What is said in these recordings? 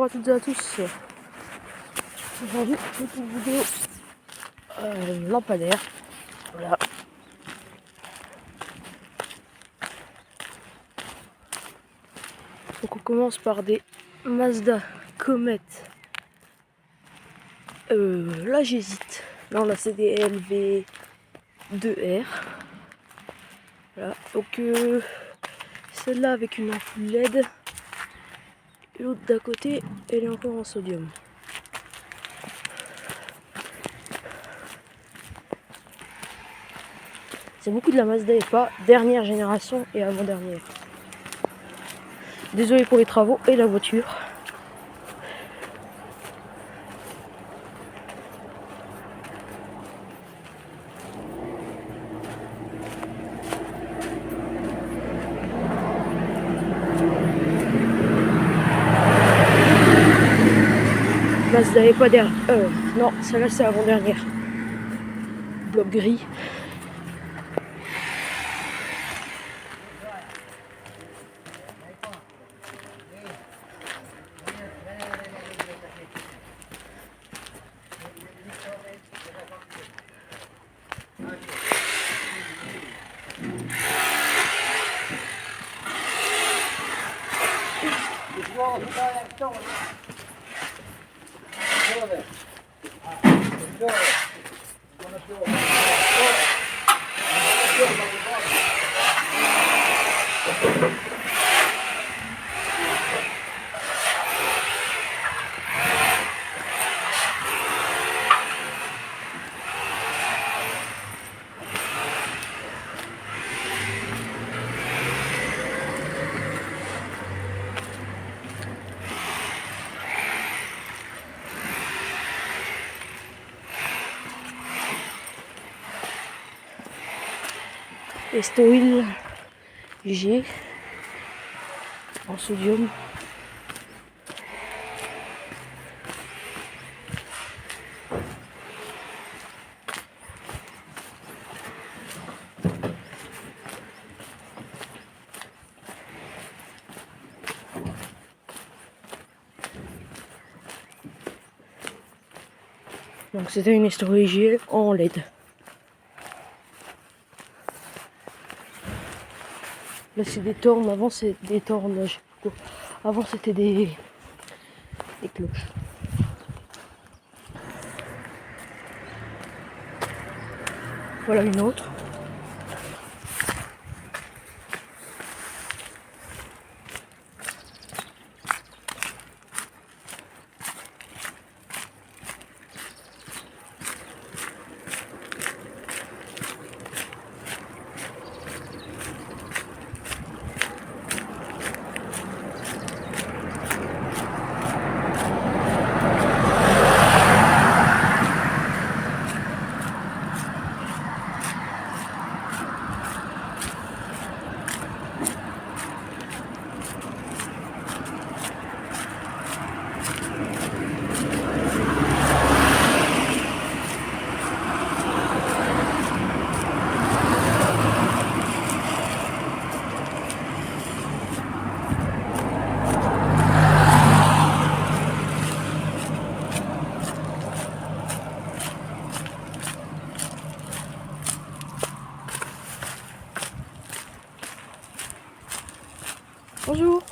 à toutes et à tous. Aujourd'hui, petite vidéo lampadaire. Voilà. Donc on commence par des Mazda Comet. Là j'hésite. Non, là c'est des LV2R. Voilà. Donc celle-là avec une ampoule LED. Et l'autre d'à côté, elle est encore en sodium. C'est beaucoup de la Mazda et pas dernière génération et avant-dernière. Désolé pour les travaux et la voiture. Mazda et pas dernière. Non, celle-là c'est avant-dernière. Bloc gris. Estoil G en sodium. Donc c'était une Estoil G en LED. Là c'est des tornes, avant c'est des tornes. Avant c'était des cloches. Voilà une autre. Bonjour.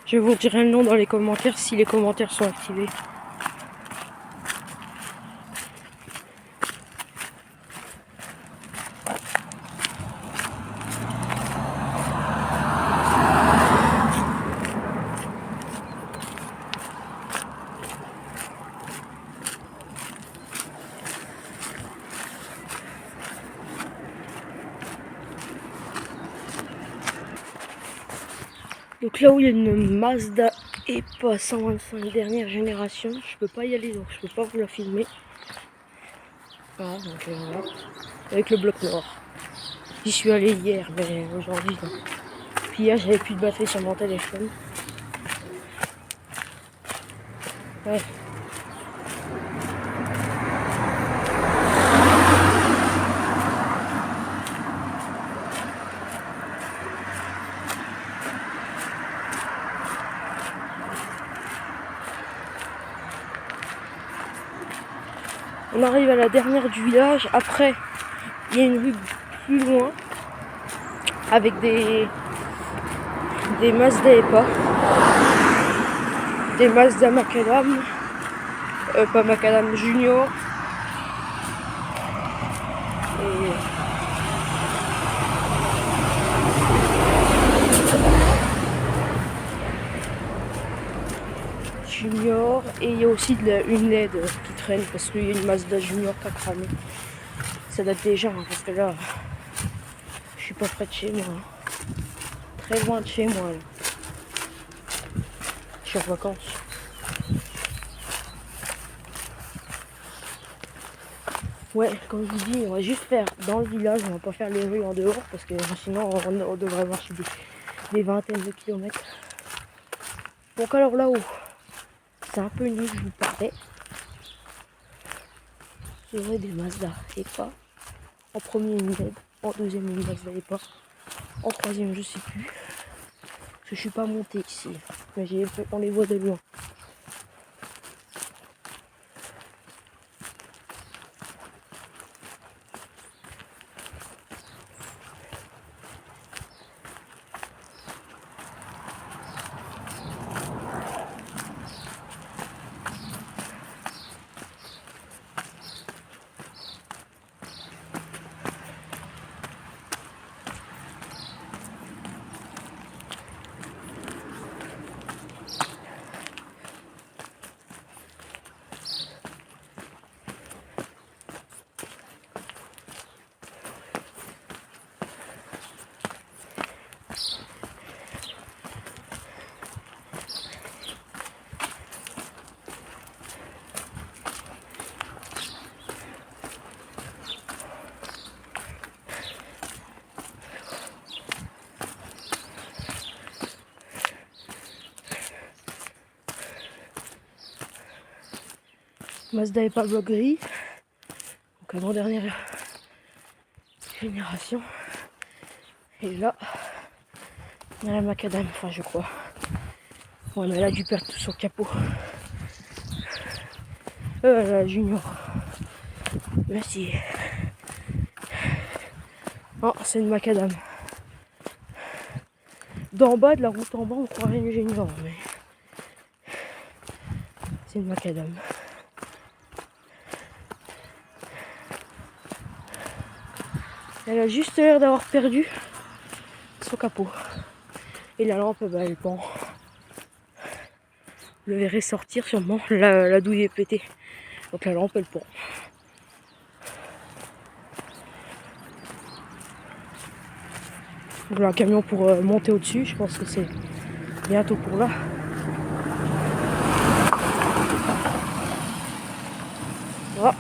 Je vous dirai le nom dans les commentaires si les commentaires sont activés. Donc là où il y a une Mazda Et pas 125 dernière génération. Je peux pas y aller, donc je peux pas vous la filmer. Voilà, donc voilà. Avec le bloc noir. J'y suis allé hier, mais aujourd'hui non. Puis hier j'avais plus de batterie sur mon téléphone. Ouais. On arrive à la dernière du village. Après, il y a une rue plus loin avec des Mazda et des Mazda Macadam, pas Macadam Junior. Et Junior, et il y a aussi une LED qui traîne parce qu'il y a une Mazda Junior qui a cramé. Ça date déjà, hein, parce que là, je suis pas près de chez moi. Hein. Très loin de chez moi. Là. Je suis en vacances. Ouais, comme je vous dis, on va juste faire dans le village, on va pas faire les rues en dehors parce que sinon on devrait marcher des vingtaines de kilomètres. Donc alors là-haut, c'est un peu nul, je vous parlais. J'aurai des Mazda et pas. En premier une LED, en deuxième une Mazda et pas. En troisième je sais plus. Parce que je suis pas monté ici. Mais on les voit de loin. Mazda et pas bloc gris. Donc avant-dernière génération. Et là, il y a la Macadam, enfin je crois. Ouais, mais elle a dû perdre tout son capot. La Junior. Merci. Oh, c'est une Macadam. D'en bas, de la route en bas, on croirait une Junior, mais c'est une Macadam. Elle a juste l'air d'avoir perdu son capot. Et la lampe, bah, elle pend. Vous le verrez sortir sûrement. La douille est pétée. Donc la lampe, elle pend. Voilà un camion pour monter au-dessus. Je pense que c'est bientôt pour là. Voilà.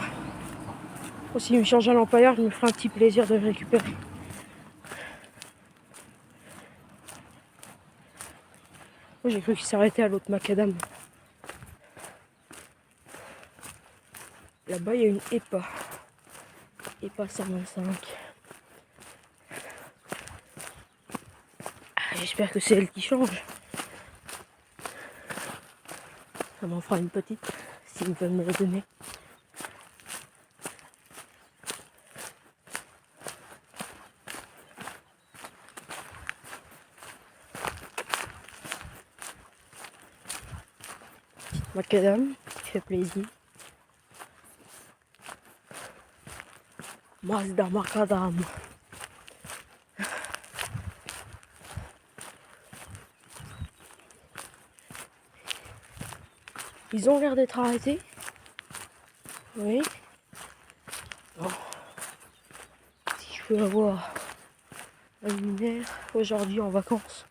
S'il me change un lampadaire, je me ferai un petit plaisir de le récupérer. Moi, j'ai cru qu'il s'arrêtait à l'autre Macadam. Là-bas, il y a une EPA. EPA 125. J'espère que c'est elle qui change. Ça m'en fera une petite, s'ils veulent me la donner. Petite Macadam, qui fait plaisir. Mazda Macadam. Ils ont l'air d'être arrêtés. Oui. Bon. Si je peux avoir un luminaire aujourd'hui en vacances,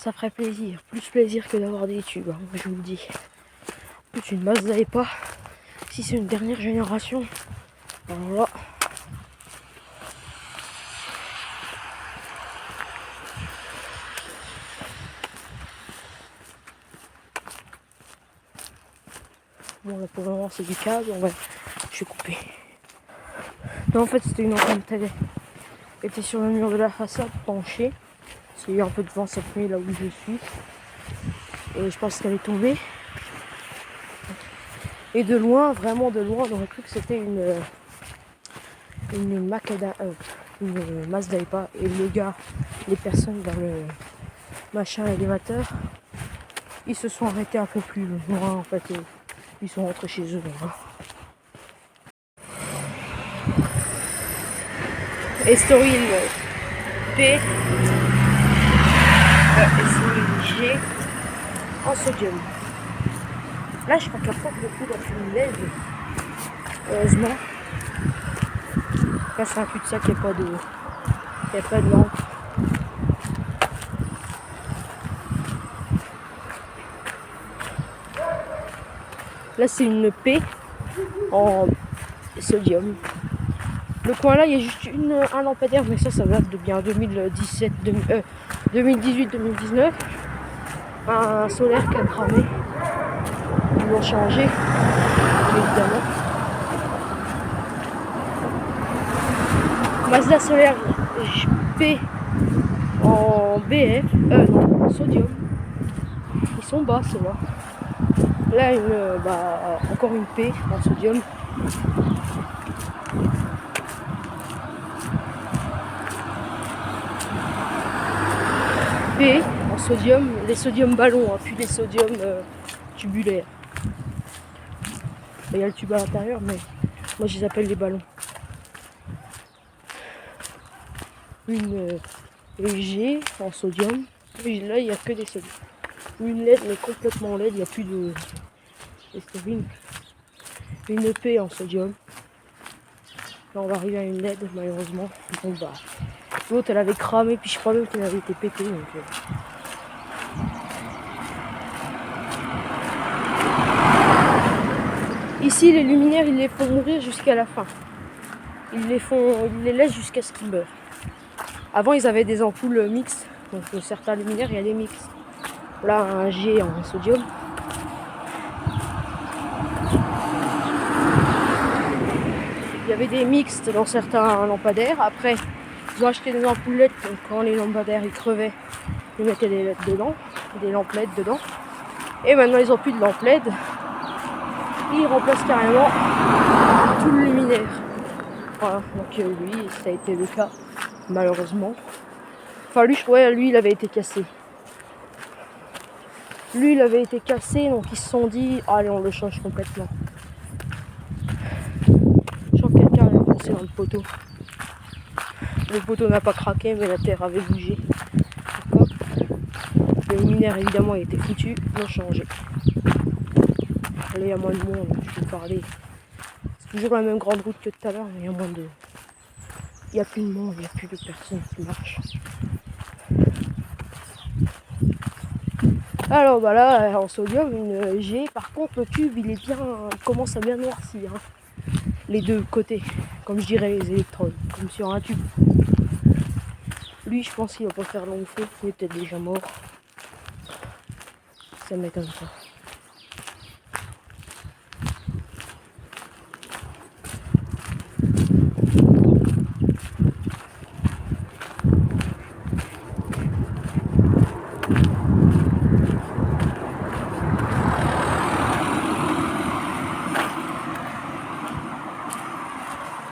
ça ferait plaisir. Plus plaisir que d'avoir des tubes, hein, je vous le dis. En plus, une Mazda et pas. Si c'est une dernière génération, alors là. Bon, là pour le moment, c'est du câble. Je vais couper. Non, en fait, c'était une antenne télé. Elle était sur le mur de la façade, penchée. Il y a eu un peu de vent cette nuit là où je suis. Et je pense qu'elle est tombée. Et de loin, vraiment de loin, on aurait cru que c'était une Macada, une Mazda et pas. Et le gars, les personnes dans le machin élévateur, ils se sont arrêtés un peu plus loin en fait. Et ils sont rentrés chez eux. Hein. Estoril P, Estoril G en sodium. Là, je crois qu'il y a pas beaucoup d'ampoules LED. Heureusement. Là, c'est un cul-de-sac, il n'y a pas de lampe. Là, c'est une P en sodium. Le coin là, il y a juste un lampadaire, mais ça date de bien 2018-2019. Un solaire qui a cramé. Ils l'ont changé, évidemment. Mazda solaire P en BF, non, sodium. Ils sont bas ceux-là. Là, encore une P en sodium. P en sodium, les sodium ballons, hein, puis les sodium tubulaires. Il y a le tube à l'intérieur, mais moi je les appelle les ballons. Une G en sodium. Et là, il n'y a que des sodium. Une LED, mais complètement LED, il n'y a plus de stérine. Une P en sodium. Là, on va arriver à une LED, malheureusement. Bon, bah, l'autre, elle avait cramé, puis je crois même qu'elle avait été pétée. Donc, Ici, les luminaires, ils les font mourir jusqu'à la fin. Ils les laissent jusqu'à ce qu'ils meurent. Avant, ils avaient des ampoules mixtes. Donc, certains luminaires, il y a des mixtes. Là, un G en sodium. Il y avait des mixtes dans certains lampadaires. Après, ils ont acheté des ampoules LED. Donc, quand les lampadaires ils crevaient, ils mettaient des LED dedans, des lampes LED dedans. Et maintenant, ils n'ont plus de lampes LED. Ils remplacent carrément tout le luminaire. Voilà. Donc, lui, ça a été le cas, malheureusement. Enfin, lui, il avait été cassé. Lui, il avait été cassé, donc ils se sont dit, allez, on le change complètement. Je sens que quelqu'un avait foncé dans le poteau. Le poteau n'a pas craqué, mais la terre avait bougé. Hop. Le luminaire, évidemment, a été foutu, ils l'ont changé. Là, il y a moins de monde, je peux parler. C'est toujours la même grande route que tout à l'heure, mais il y a moins de... Il n'y a plus de monde, il n'y a plus de personnes qui marchent. Alors bah là, en sodium, une G. Par contre, le tube, il commence à bien noircir. Hein. Les deux côtés, comme je dirais les électrodes, comme sur un tube. Lui, je pense qu'il va pas faire long feu, il est peut-être déjà mort. Ça m'étonne pas.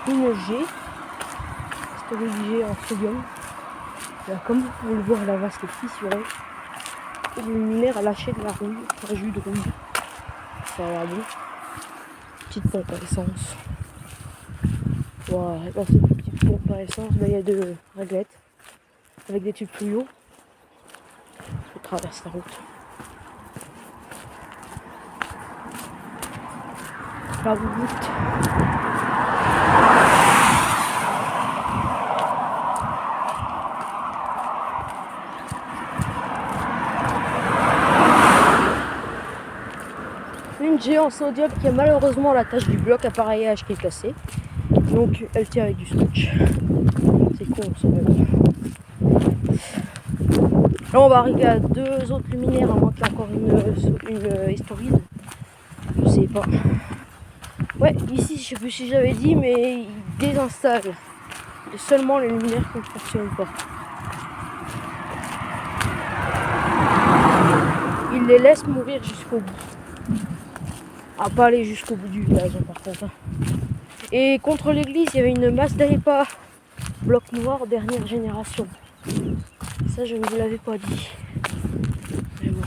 Une G, c'est une G en sodium. Là, comme vous pouvez le voir, la vasque est fissurée. Et le luminaire a lâché de la rouille, un jus de rouille. Ça va aller. Petite pompe à essence. Voilà, dans cette petite pompe à essence, il y a deux réglettes avec des tubes fluo. Je traverse la route. La route. J'ai en sodium qui a malheureusement la tâche du bloc appareillage qui est cassé. Donc elle tient avec du scotch. C'est con ça, mais bon. Là on va arriver à 2 autres luminaires, à moins qu'il y ait encore une historide. Je sais pas. Ouais, ici je sais plus si j'avais dit, mais ils désinstallent seulement les luminaires qui ne fonctionnent pas. Ils les laissent mourir jusqu'au bout. À pas aller jusqu'au bout du village par contre. Et contre l'église, il y avait une Mazda EPA bloc noir dernière génération. Ça, je ne vous l'avais pas dit. Mais bon.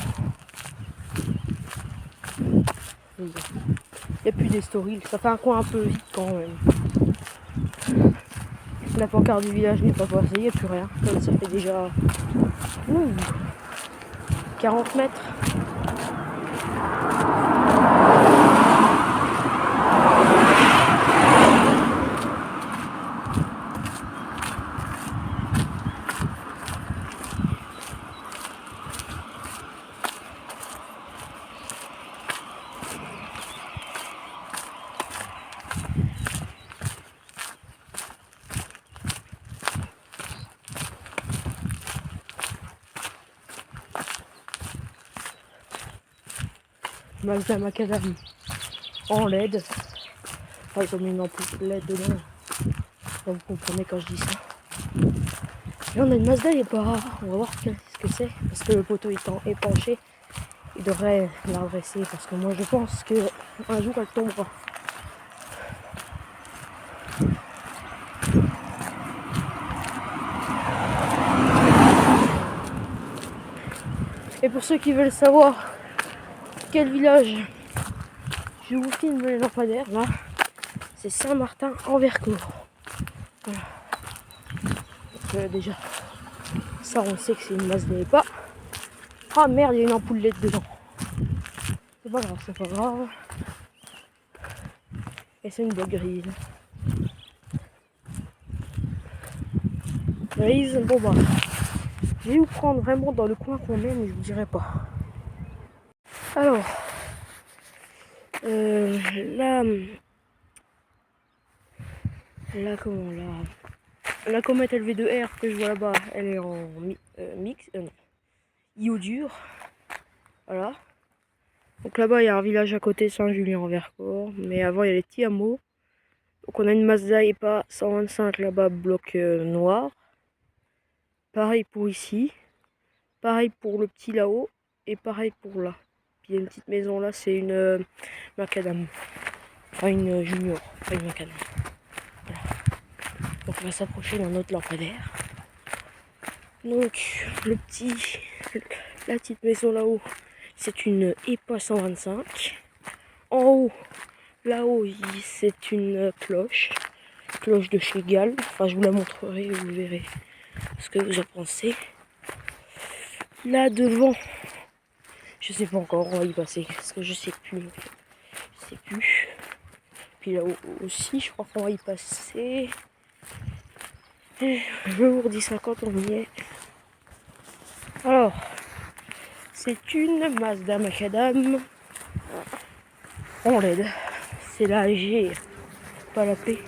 Il n'y a plus d'estoril. Ça fait un coin un peu vide quand même. La pancarte du village n'est pas passée, il n'y a plus rien. Comme ça fait déjà 40 mètres. Mazda macadam en LED. Enfin, ils ont mis une ampoule LED dedans. Là, vous comprenez quand je dis ça. Et on a une Mazda EPA. On va voir ce que c'est. Parce que le poteau étant épanché, il devrait la redresser. Parce que moi je pense qu'un jour elle tombera. Et pour ceux qui veulent savoir quel village je vous filme les lampadaires, là, c'est Saint-Martin en Vercors. Voilà. Donc, déjà, ça on sait que c'est une Mazda EPA. Ah merde, il y a une ampoule LED dedans. C'est pas grave, c'est pas grave. Et c'est une boîte grise. Grise, bon bah. Je vais vous prendre vraiment dans le coin qu'on est, mais je vous dirai pas. Alors, la comète LV2R que je vois là-bas, elle est en iodure. Voilà. Donc là-bas, il y a un village à côté, Saint-Julien-en-Vercors. Mais avant, il y a les petits hameaux. Donc on a une Mazda EPA 125 là-bas, bloc noir. Pareil pour ici. Pareil pour le petit là-haut. Et pareil pour là. Puis il y a une petite maison là, c'est une macadam. Enfin une junior, pas une macadam. Voilà. Donc on va s'approcher d'un autre lampadaire. Donc la petite maison là-haut, c'est une EPA 125. En haut, là-haut, c'est une cloche de chez Gall. Enfin, je vous la montrerai, vous verrez ce que vous en pensez. Là devant, je sais pas encore, on va y passer parce que je sais plus. Je sais plus. Puis là-haut aussi, je crois qu'on va y passer. Je vous redis ça quand on y est. Alors, c'est une Mazda macadam en LED. C'est la G, pas la P.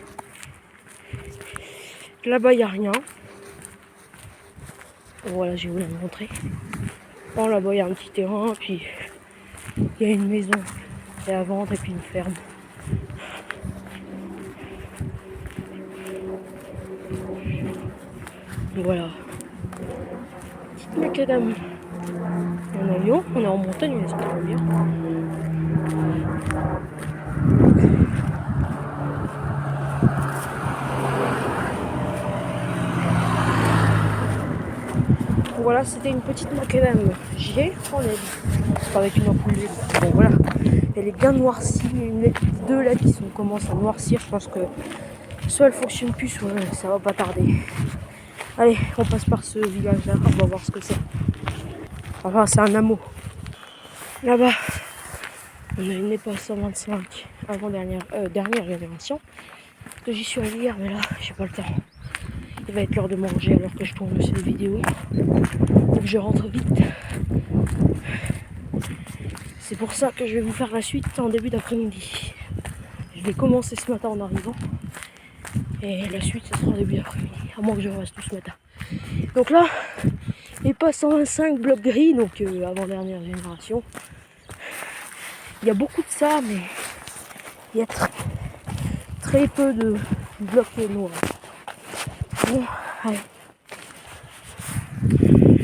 Là-bas, il n'y a rien. Voilà, je vais vous la montrer. Bon, là-bas, il y a un petit terrain, puis il y a une maison et à vendre, et puis une ferme. Voilà. Petite macadam en avion. On est en montagne, mais c'est trop bien. Voilà, c'était une petite macadam G en LED, avec une ampoule LED. Bon voilà, elle est bien noircie, une deux LED qui commencent à noircir. Je pense que soit elle fonctionne plus, soit ça va pas tarder. Allez, on passe par ce village là, on va voir ce que c'est. Enfin, c'est un hameau. Là-bas, on a une EPA 125 avant-dernière génération. Que j'y suis allé hier, mais là, j'ai pas le temps. Il va être l'heure de manger alors que je tourne cette vidéo. Donc je rentre vite. C'est pour ça que je vais vous faire la suite en début d'après-midi. Je vais commencer ce matin en arrivant. Et la suite, ce sera en début d'après-midi. À moins que je reste tout ce matin. Donc là, les pas 125 blocs gris, donc avant-dernière génération. Il y a beaucoup de ça, mais il y a très peu de blocs noirs. Bon, allez.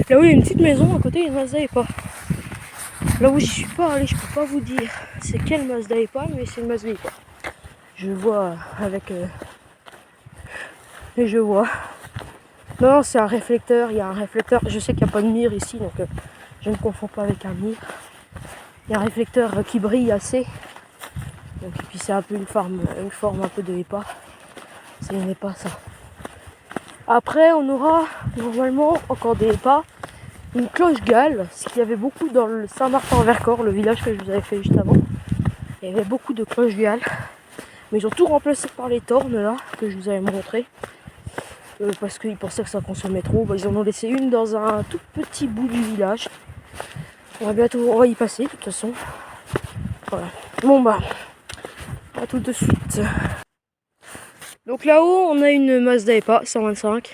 Là où il y a une petite maison, à côté il y a une Mazda EPA. Là où j'y suis pas allé, je peux pas vous dire c'est quelle Mazda EPA, mais c'est une Mazda EPA. Je vois avec... et je vois. Non, c'est un réflecteur, il y a un réflecteur. Je sais qu'il n'y a pas de mire ici, donc je ne confonds pas avec un mire. Il y a un réflecteur qui brille assez. Donc, et puis c'est un peu une forme un peu de EPA. C'est une EPA ça. Après on aura normalement encore des EPA. Une cloche-gale, ce qu'il y avait beaucoup dans le Saint-Martin-en-Vercors, le village que je vous avais fait juste avant. Il y avait beaucoup de cloches-gales. Mais ils ont tout remplacé par les tornes là, que je vous avais montré. Parce qu'ils pensaient que ça consommait trop. Bah, ils en ont laissé une dans un tout petit bout du village. On va y passer de toute façon. Voilà. Bon bah, à tout de suite. Donc là-haut, on a une Mazda EPA 125.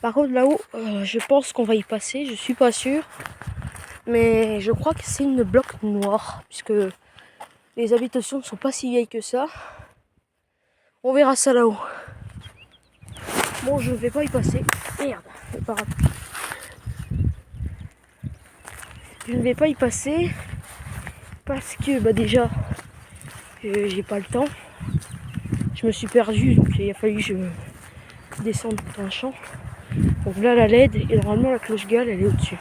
Par contre là-haut, je pense qu'on va y passer, je suis pas sûr. Mais je crois que c'est une bloc noire, puisque les habitations ne sont pas si vieilles que ça. On verra ça là-haut. Bon, je ne vais pas y passer. Merde, le parapluie. Je ne vais pas y passer parce que bah déjà j'ai pas le temps. Je me suis perdu, donc il a fallu que je descende tout un champ. Donc là la LED et normalement la cloche-gale elle est au-dessus.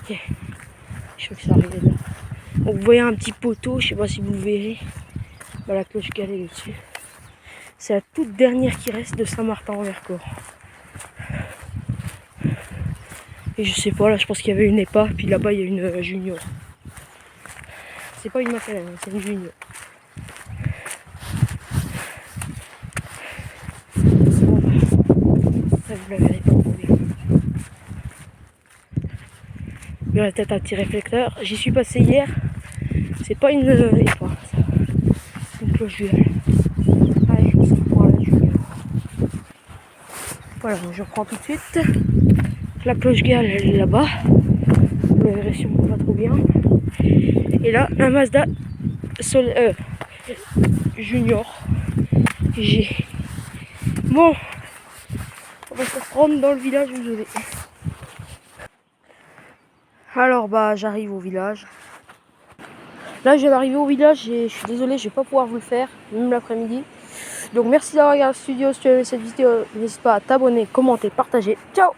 Ok, je crois que ça arrive là. Donc vous voyez un petit poteau, je sais pas si vous le verrez. Bah, la cloche-gale est au-dessus. C'est la toute dernière qui reste de Saint-Martin-en-Vercors. Et je sais pas, là je pense qu'il y avait une EPA, puis là-bas il y a une Junior. C'est pas une Macallan, c'est une Junior. Ça vous la verrez pas trop bien. Il y aurait peut-être un petit réflecteur. J'y suis passé hier. C'est pas une EPA, ça. C'est une cloche duale. Allez, on se reprend la Junior. Voilà, donc je reprends tout de suite. La cloche-gale elle est là-bas. Vous la verrez sûrement pas trop bien. Et là, un Mazda Junior G. Bon, on va se reprendre dans le village où je vais. Alors bah j'arrive au village. Là je viens d'arriver au village et je suis désolé, je vais pas pouvoir vous le faire, même l'après-midi. Donc merci d'avoir regardé ce studio. Si tu as aimé cette vidéo, n'hésite pas à t'abonner, commenter, partager. Ciao!